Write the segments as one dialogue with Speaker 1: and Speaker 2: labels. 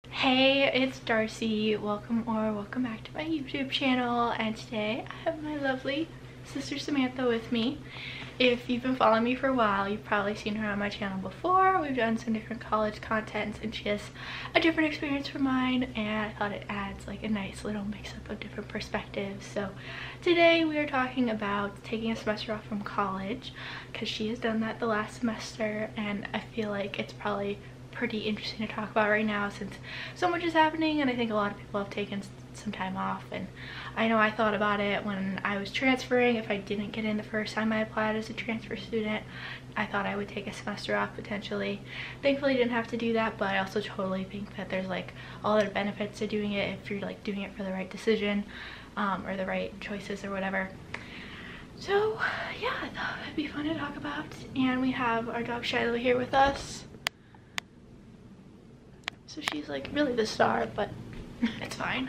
Speaker 1: Hey, it's Darcy. Welcome back to my YouTube channel, and today I have my lovely sister Samantha with me. If you've been following me for a while, you've probably seen her on my channel before. We've done some different college content and she has a different experience from mine, and I thought it adds like a nice little mix-up of different perspectives. So today we are talking about taking a semester off from college because she has done that the last semester, and I feel like it's probably pretty interesting to talk about right now since so much is happening, and I think a lot of people have taken some time off. And I know I thought about it when I was transferring. If I didn't get in the first time I applied as a transfer student, I thought I would take a semester off potentially. Thankfully didn't have to do that, but I also totally think that there's like all the benefits to doing it if you're like doing it for the right decision or the right choices or whatever. So yeah, I thought it'd be fun to talk about. And we have our dog Shiloh here with us. So she's like really the star, but it's fine.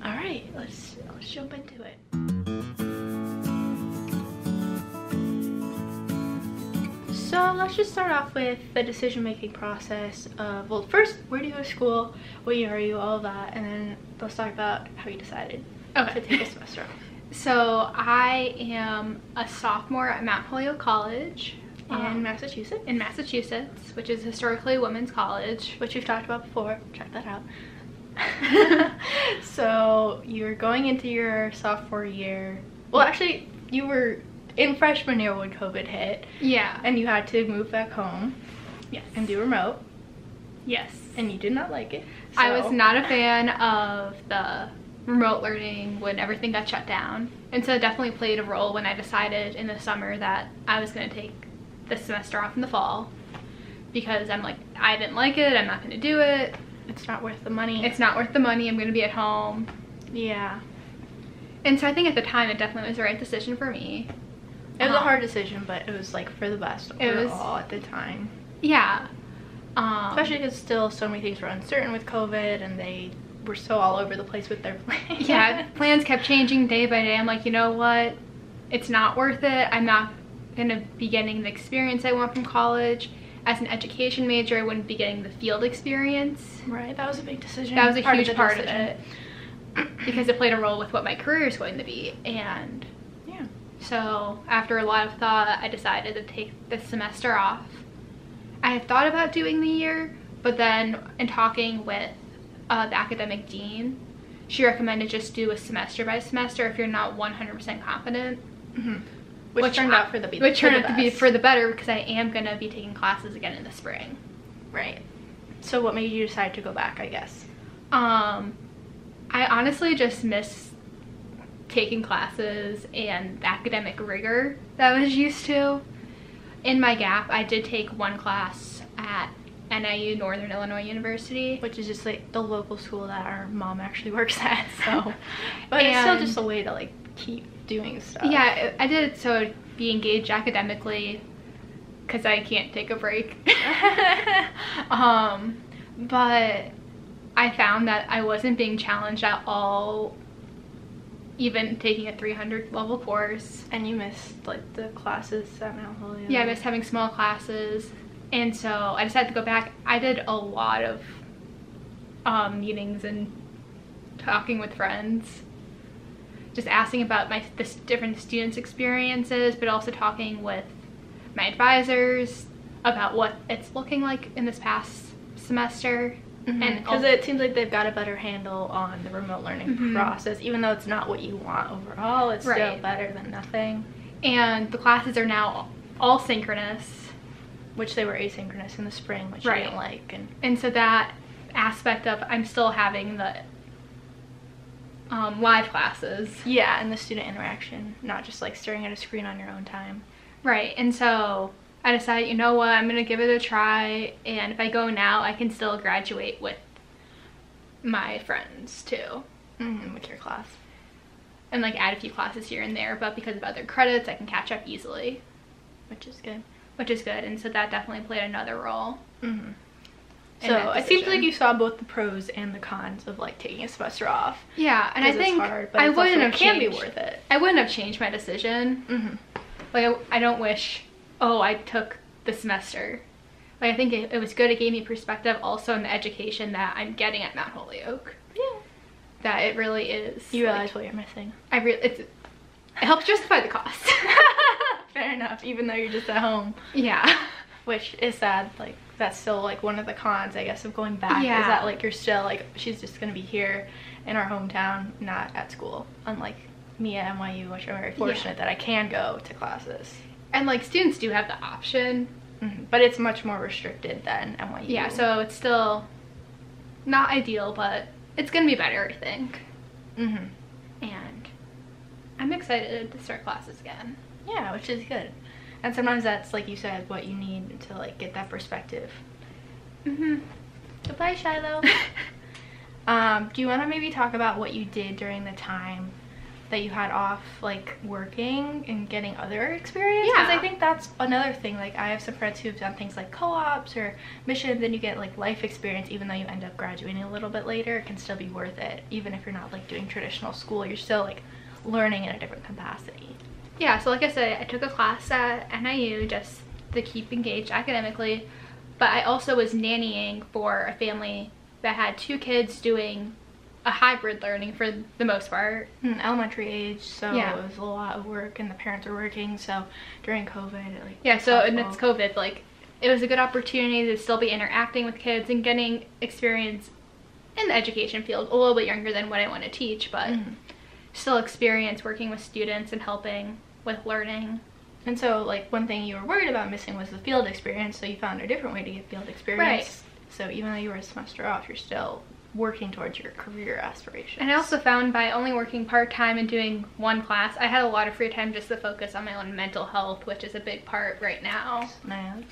Speaker 1: All right, let's jump into it. So let's just start off with the decision-making process of, well, first, where do you go to school, what year are you, all of that, and then let's talk about how you decided to take a semester off.
Speaker 2: So I am a sophomore at Mount Holyoke College in Massachusetts, which is historically a women's college,
Speaker 1: which we've talked about before. Check that out. So you're going into your sophomore year. Well, actually, you were in freshman year when COVID hit.
Speaker 2: Yeah.
Speaker 1: And you had to move back home.
Speaker 2: Yes.
Speaker 1: And do remote.
Speaker 2: Yes.
Speaker 1: And you did not like it. So.
Speaker 2: I was not a fan of the remote learning when everything got shut down. And so it definitely played a role when I decided in the summer that I was going to take this semester off in the fall, because I'm like, I didn't like it, I'm not going to do it.
Speaker 1: It's not worth the money.
Speaker 2: It's not worth the money, I'm going to be at home.
Speaker 1: Yeah.
Speaker 2: And so I think at the time it definitely was the right decision for me.
Speaker 1: It was a hard decision, but it was like for the best overall at the time.
Speaker 2: Yeah.
Speaker 1: Especially because still so many things were uncertain with COVID, and they were so all over the place with their plans.
Speaker 2: Yeah, plans kept changing day by day. I'm like, you know what? It's not worth it. I'm not going to be getting the experience I want from college. As an education major, I wouldn't be getting the field experience.
Speaker 1: Right, that was a big decision.
Speaker 2: That was a huge part of it because it played a role with what my career is going to be. And
Speaker 1: yeah, so
Speaker 2: after a lot of thought, I decided to take this semester off. I had thought about doing the year, but then in talking with the academic dean, she recommended just do a semester by semester if you're not 100% confident.
Speaker 1: Mm-hmm. Which turned out to be
Speaker 2: for the better, because I am going to be taking classes again in the spring.
Speaker 1: Right. So what made you decide to go back, I guess?
Speaker 2: I honestly just miss taking classes and the academic rigor that I was used to. In my gap, I did take one class at NIU, Northern Illinois University,
Speaker 1: which is just like the local school that our mom actually works at. So, but it's still just a way to like keep doing stuff.
Speaker 2: Yeah, I did it so I'd be engaged academically, because I can't take a break. But I found that I wasn't being challenged at all, even taking a 300 level course.
Speaker 1: And you missed like the classes at Mount Holyoke.
Speaker 2: Yeah, I missed having small classes, and so I decided to go back. I did a lot of meetings and talking with friends, just asking about the different students' experiences, but also talking with my advisors about what it's looking like in this past semester.
Speaker 1: Mm-hmm. And because it seems like they've got a better handle on the remote learning process, even though it's not what you want overall, it's still better than nothing.
Speaker 2: And the classes are now all synchronous,
Speaker 1: which they were asynchronous in the spring, which I didn't like.
Speaker 2: And so that aspect of, I'm still having the live classes.
Speaker 1: Yeah, and the student interaction, not just like staring at a screen on your own time.
Speaker 2: Right, and so I decided, you know what, I'm going to give it a try, and if I go now, I can still graduate with my friends too.
Speaker 1: With your class.
Speaker 2: And like add a few classes here and there, but because of other credits, I can catch up easily.
Speaker 1: Which is good.
Speaker 2: And so that definitely played another role.
Speaker 1: So it seems like you saw both the pros and the cons of like taking a semester off.
Speaker 2: Yeah, and I think
Speaker 1: it's hard, but I wouldn't have can be worth it.
Speaker 2: I wouldn't have changed my decision. Like I don't wish, oh, I took the semester. Like, I think it was good. It gave me perspective also in the education that I'm getting at Mount Holyoke.
Speaker 1: Yeah.
Speaker 2: That it really is.
Speaker 1: You realize what you're missing.
Speaker 2: It helps justify the cost.
Speaker 1: Fair enough, even though you're just at home.
Speaker 2: Yeah.
Speaker 1: Which is sad. Like, that's still like one of the cons, I guess, of going back.
Speaker 2: Yeah.
Speaker 1: Is that like you're still like, she's just gonna be here in our hometown, not at school. Unlike me at NYU, which I'm very fortunate that I can go to classes.
Speaker 2: And like, students do have the option.
Speaker 1: But it's much more restricted than NYU.
Speaker 2: Yeah, so it's still not ideal, but it's gonna be better, I think. And I'm excited to start classes again.
Speaker 1: Yeah, which is good. And sometimes that's, like you said, what you need to like get that perspective. Goodbye, Shiloh. Do you want to maybe talk about what you did during the time that you had off, like working and getting other experience?
Speaker 2: Yeah.
Speaker 1: Because I think that's another thing. Like, I have some friends who've done things like co-ops or missions, and you get like life experience. Even though you end up graduating a little bit later, it can still be worth it. Even if you're not like doing traditional school, you're still like learning in a different capacity.
Speaker 2: Yeah, so like I said, I took a class at NIU just to keep engaged academically, but I also was nannying for a family that had 2 kids doing a hybrid learning for the most part.
Speaker 1: Elementary age, so
Speaker 2: Yeah.
Speaker 1: it was a lot of work, and the parents were working, so during COVID, it, like,
Speaker 2: Yeah, so and
Speaker 1: helpful.
Speaker 2: it's COVID, like, it was a good opportunity to still be interacting with kids and getting experience in the education field, a little bit younger than what I want to teach, but still experience working with students and helping with learning.
Speaker 1: And so, like, one thing you were worried about missing was the field experience, so you found a different way to get field experience.
Speaker 2: Right.
Speaker 1: So even though you were a semester off, you're still working towards your career aspirations.
Speaker 2: And I also found by only working part-time and doing one class, I had a lot of free time just to focus on my own mental health, which is a big part right now.
Speaker 1: Nice.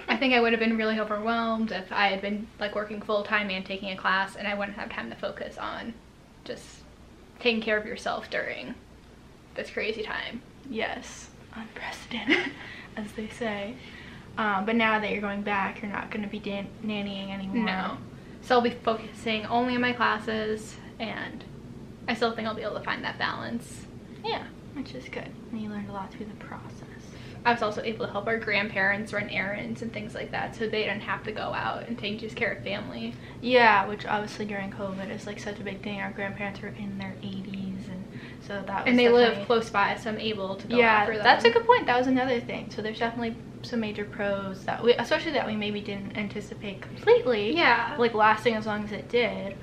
Speaker 2: I think I would have been really overwhelmed if I had been like working full-time and taking a class, and I wouldn't have time to focus on just taking care of yourself during this crazy time.
Speaker 1: Yes, unprecedented, as they say. But now that you're going back, you're not going to be nannying anymore.
Speaker 2: No. So I'll be focusing only on my classes, and I still think I'll be able to find that balance.
Speaker 1: Yeah, which is good. And you learned a lot through the process.
Speaker 2: I was also able to help our grandparents run errands and things like that, so they didn't have to go out and take just care of family.
Speaker 1: Yeah, which obviously during COVID is like such a big thing. Our grandparents were in their 80s, and so that was
Speaker 2: And they live
Speaker 1: definitely
Speaker 2: close by, so I'm able to go out for them.
Speaker 1: That's a good point. That was another thing. So there's definitely some major pros that we, especially that we maybe didn't anticipate completely.
Speaker 2: Yeah.
Speaker 1: Like lasting as long as it did,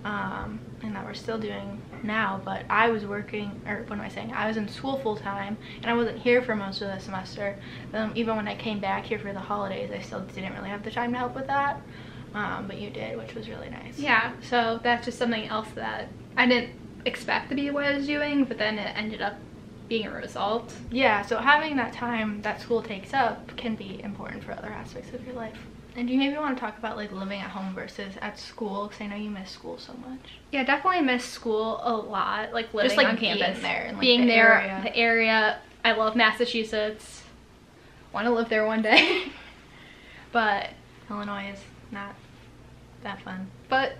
Speaker 1: and that we're still doing now. But I was working, or what am I saying? I was in school full time, and I wasn't here for most of the semester. Even when I came back here for the holidays, I still didn't really have the time to help with that. But you did, which was really nice.
Speaker 2: Yeah, so that's just something else that I didn't expect to be what I was doing, but then it ended up being a result.
Speaker 1: Yeah, so having that time that school takes up can be important for other aspects of your life. And do you maybe want to talk about like living at home versus at school? Because I know you miss school so much.
Speaker 2: Yeah, definitely miss school a lot, like living
Speaker 1: Just, like,
Speaker 2: on campus.
Speaker 1: being there and, like,
Speaker 2: being
Speaker 1: the
Speaker 2: there,
Speaker 1: area.
Speaker 2: the area. I love Massachusetts. Want to live there one day. But
Speaker 1: Illinois is not that fun.
Speaker 2: But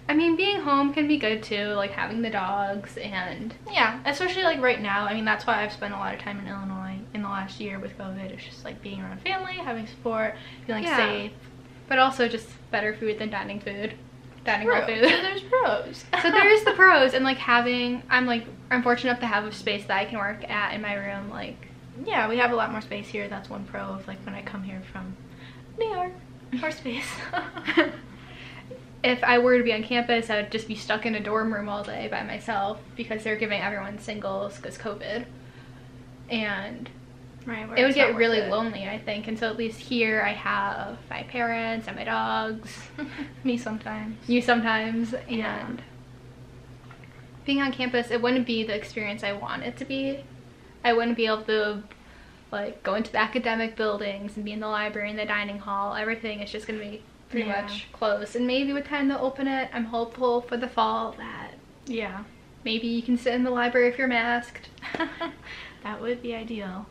Speaker 2: I mean, being home can be good too, like having the dogs and
Speaker 1: Yeah, especially like right now. I mean, that's why I've spent a lot of time in Illinois in the last year with COVID. It's just like being around family, having support, feeling safe.
Speaker 2: But also just better food than dining hall food.
Speaker 1: So there's pros.
Speaker 2: So there's the pros, and like I'm fortunate enough to have a space that I can work at in my room. Like,
Speaker 1: Yeah, we have a lot more space here. That's one pro of like when I come here from New York. More space.
Speaker 2: if I were to be on campus, I would just be stuck in a dorm room all day by myself because they're giving everyone singles because COVID. And
Speaker 1: Right,
Speaker 2: it would get really lonely, I think. And so at least here I have my parents and my dogs.
Speaker 1: Me sometimes.
Speaker 2: You sometimes.
Speaker 1: Yeah.
Speaker 2: And being on campus, it wouldn't be the experience I want it to be. I wouldn't be able to like go into the academic buildings and be in the library and the dining hall. Everything is just going to be pretty much closed. And maybe with time to open it, I'm hopeful for the fall that maybe you can sit in the library if you're masked.
Speaker 1: That would be ideal.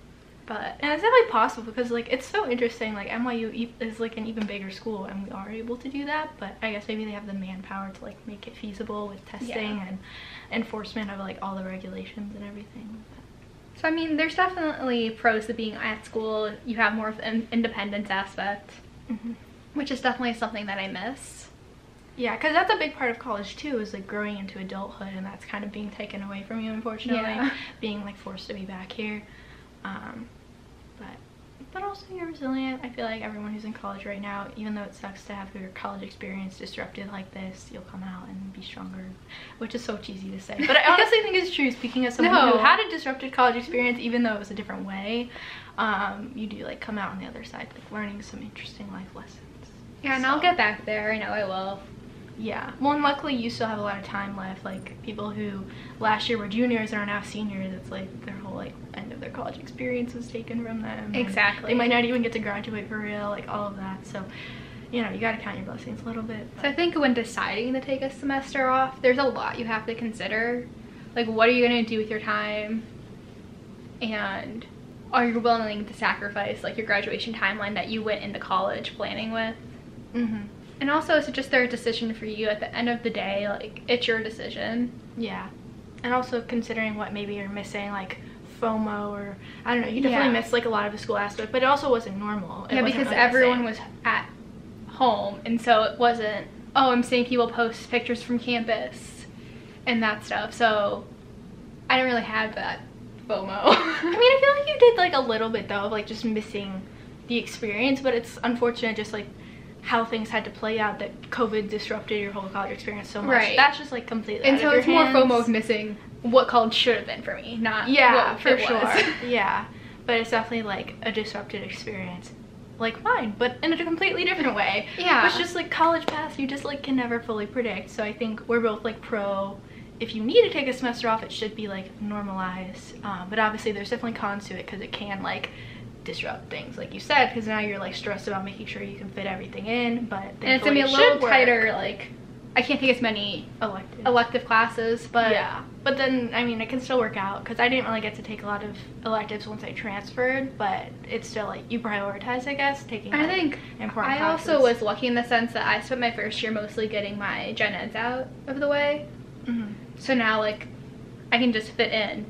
Speaker 2: But
Speaker 1: And it's definitely possible because like it's so interesting. Like NYU is like an even bigger school, and we are able to do that. But I guess maybe they have the manpower to like make it feasible with testing and enforcement of like all the regulations and everything.
Speaker 2: So I mean, there's definitely pros to being at school. You have more of an independence aspect, which is definitely something that I miss.
Speaker 1: Yeah, because that's a big part of college too, is like growing into adulthood, and that's kind of being taken away from you, unfortunately.
Speaker 2: Yeah.
Speaker 1: Being like forced to be back here. But also you're resilient. I feel like everyone who's in college right now, even though it sucks to have your college experience disrupted like this, you'll come out and be stronger, which is so cheesy to say. But I honestly think it's true, speaking as someone who had a disrupted college experience, even though it was a different way. You do like come out on the other side, like learning some interesting life lessons.
Speaker 2: Yeah, and I'll get back there. I know I will.
Speaker 1: Yeah, well, and luckily you still have a lot of time left. Like people who last year were juniors and are now seniors, it's like their whole like end of their college experience was taken from them.
Speaker 2: Exactly.
Speaker 1: They might not even get to graduate for real, like all of that. So, you know, you got to count your blessings a little bit.
Speaker 2: So I think when deciding to take a semester off, there's a lot you have to consider. Like, what are you going to do with your time? And are you willing to sacrifice like your graduation timeline that you went into college planning with? And also, is it just their decision for you at the end of the day? Like, it's your decision.
Speaker 1: Yeah. And also considering what maybe you're missing, like FOMO, or I don't know, you definitely missed like a lot of the school aspect, but it also wasn't normal.
Speaker 2: Yeah, because everyone was at home, and so it wasn't, oh, I'm seeing people post pictures from campus and that stuff. So I didn't really have that FOMO.
Speaker 1: I mean, I feel like you did like a little bit though, of like just missing the experience, but it's unfortunate just like how things had to play out, that COVID disrupted your whole college experience so much. Right. That's just like completely
Speaker 2: and
Speaker 1: out
Speaker 2: so
Speaker 1: of your
Speaker 2: it's
Speaker 1: hands.
Speaker 2: more FOMO of missing what college should have been for me, not what
Speaker 1: for sure. Yeah, but it's definitely like a disrupted experience like mine, but in a completely different way.
Speaker 2: Yeah,
Speaker 1: it's just like college paths you just like can never fully predict. So I think we're both like pro, if you need to take a semester off, it should be like normalized, but obviously there's definitely cons to it, because it can like disrupt things, like you said, because now you're like stressed about making sure you can fit everything in. But
Speaker 2: and it's gonna be a little tighter. Like, I can't take as many elective classes, but
Speaker 1: yeah, but then I mean it can still work out, because I didn't really get to take a lot of electives once I transferred, but it's still like you prioritize, I guess, taking
Speaker 2: I think
Speaker 1: important
Speaker 2: classes. Also was lucky in the sense that I spent my first year mostly getting my gen eds out of the way, so now like I can just fit in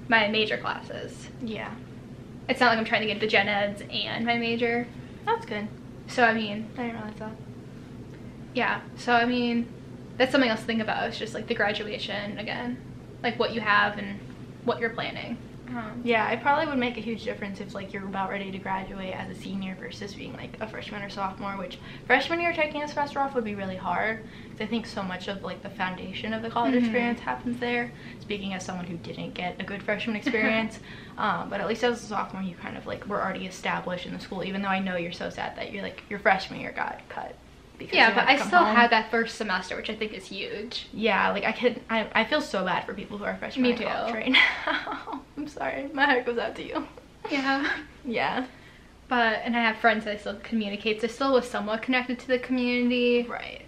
Speaker 2: my major classes.
Speaker 1: Yeah,
Speaker 2: it's not like I'm trying to get the gen eds and my major.
Speaker 1: That's good.
Speaker 2: So I mean,
Speaker 1: I didn't realize that.
Speaker 2: Yeah, so I mean, that's something else to think about. It's just like the graduation again, like what you have and what you're planning.
Speaker 1: Yeah, it probably would make a huge difference if like you're about ready to graduate as a senior versus being like a freshman or sophomore, which freshman year taking a semester off would be really hard, because I think so much of like the foundation of the college experience happens there, speaking as someone who didn't get a good freshman experience. But at least as a sophomore you kind of like were already established in the school, even though I know you're so sad that you're like your freshman year got cut.
Speaker 2: Yeah, but I still had that first semester, which I think is huge.
Speaker 1: Yeah, like I feel so bad for people who are freshmen in college right now. I'm sorry, my heart goes out to you.
Speaker 2: Yeah.
Speaker 1: Yeah.
Speaker 2: But, and I have friends that I still communicate, so I still was somewhat connected to the community.
Speaker 1: Right.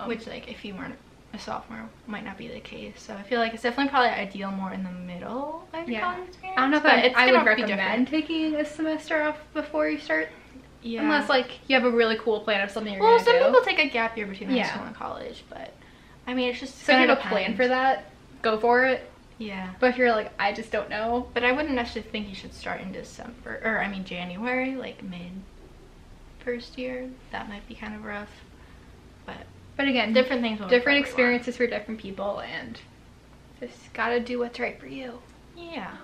Speaker 1: Which, like, if you weren't a sophomore, might not be the case. So I feel like it's definitely probably ideal more in the middle of your college experience.
Speaker 2: I don't know if I would recommend taking a semester off before you start. Yeah. Unless, like, you have a really cool plan of something you're going to do.
Speaker 1: Well, some people take a gap year between high school and college, but, I mean, it's just
Speaker 2: so if you have a plan for that, go for it.
Speaker 1: Yeah.
Speaker 2: But if you're like, I just don't know.
Speaker 1: But I wouldn't necessarily think you should start in December, or, I mean, January, like, mid-first year. That might be kind of rough. But again, different things will
Speaker 2: different experiences for different people, and just gotta do what's right for you.
Speaker 1: Yeah.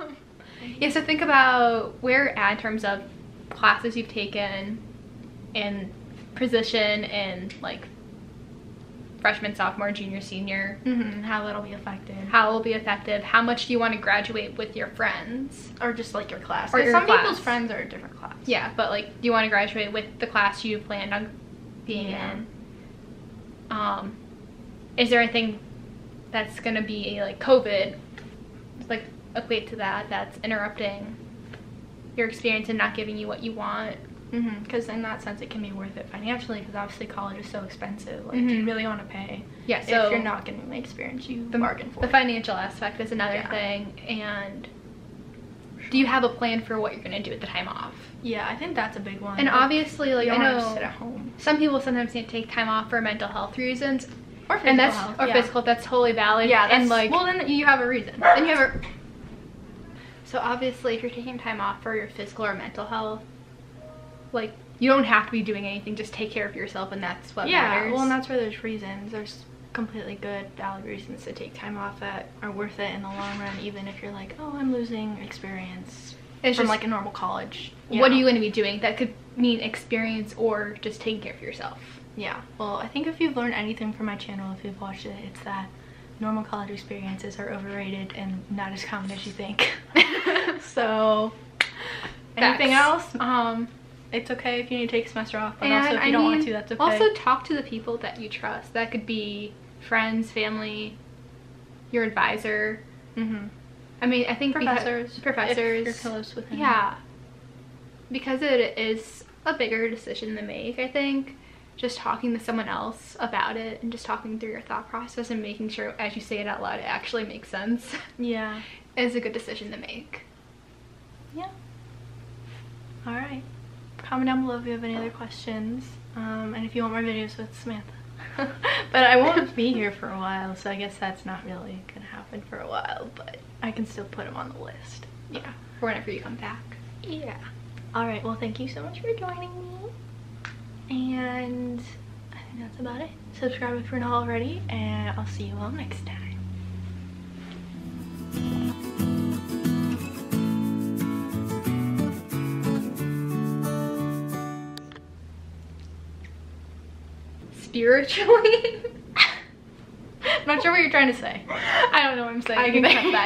Speaker 2: Yeah, so think about where you're at in terms of classes you've taken and position in like freshman, sophomore, junior, senior.
Speaker 1: How that'll be effective.
Speaker 2: How it will be effective. How much do you want to graduate with your friends?
Speaker 1: Or just like your class.
Speaker 2: Or
Speaker 1: some people's friends are a different class.
Speaker 2: Yeah, but like, do you want to graduate with the class you planned on being in? Is there anything that's going to be like COVID, like equate to that, that's interrupting your experience and not giving you what you want?
Speaker 1: Because in that sense it can be worth it financially, because obviously college is so expensive. Like, do you really want to pay if you're not getting the experience you bargained for?
Speaker 2: The financial aspect is another thing. And do you have a plan for what you're going to do with the time off?
Speaker 1: Yeah, I think that's a big one.
Speaker 2: And obviously, like,
Speaker 1: I know sit at home.
Speaker 2: Some people sometimes need to take time off for mental health reasons,
Speaker 1: or physical health.
Speaker 2: Physical. That's totally valid.
Speaker 1: Yeah,
Speaker 2: and like,
Speaker 1: well, then you have a reason.
Speaker 2: Then you have a. So obviously if you're taking time off for your physical or mental health, like, you don't have to be doing anything, just take care of yourself, and that's what matters.
Speaker 1: Yeah, well, and that's where there's reasons. There's completely good, valid reasons to take time off that are worth it in the long run, even if you're like, oh, I'm losing experience from
Speaker 2: just,
Speaker 1: like a normal college.
Speaker 2: What are you going to be doing? That could mean experience or just taking care of yourself.
Speaker 1: Yeah, well, I think if you've learned anything from my channel, if you've watched it, it's that normal college experiences are overrated and not as common as you think. So, anything else? It's okay if you need to take a semester off, but also if you don't want to, that's okay.
Speaker 2: Also, talk to the people that you trust. That could be friends, family, your advisor. I mean, I think
Speaker 1: professors.
Speaker 2: Professors.
Speaker 1: If you're close with them.
Speaker 2: Yeah. Because it is a bigger decision to make, I think. Just talking to someone else about it and just talking through your thought process and making sure as you say it out loud it actually makes sense.
Speaker 1: Yeah.
Speaker 2: Is a good decision to make.
Speaker 1: Yeah. Alright. Comment down below if you have any other questions. And if you want more videos with Samantha. But I won't be here for a while, so I guess that's not really gonna happen for a while, but I can still put them on the list.
Speaker 2: Yeah. For whenever you come back.
Speaker 1: Yeah. Alright, well, thank you so much for joining me. And I think that's about it. Subscribe if you're not already, and I'll see you all next time.
Speaker 2: Spiritually?
Speaker 1: I'm not sure what you're trying to say.
Speaker 2: I don't know what I'm saying.
Speaker 1: I can cut that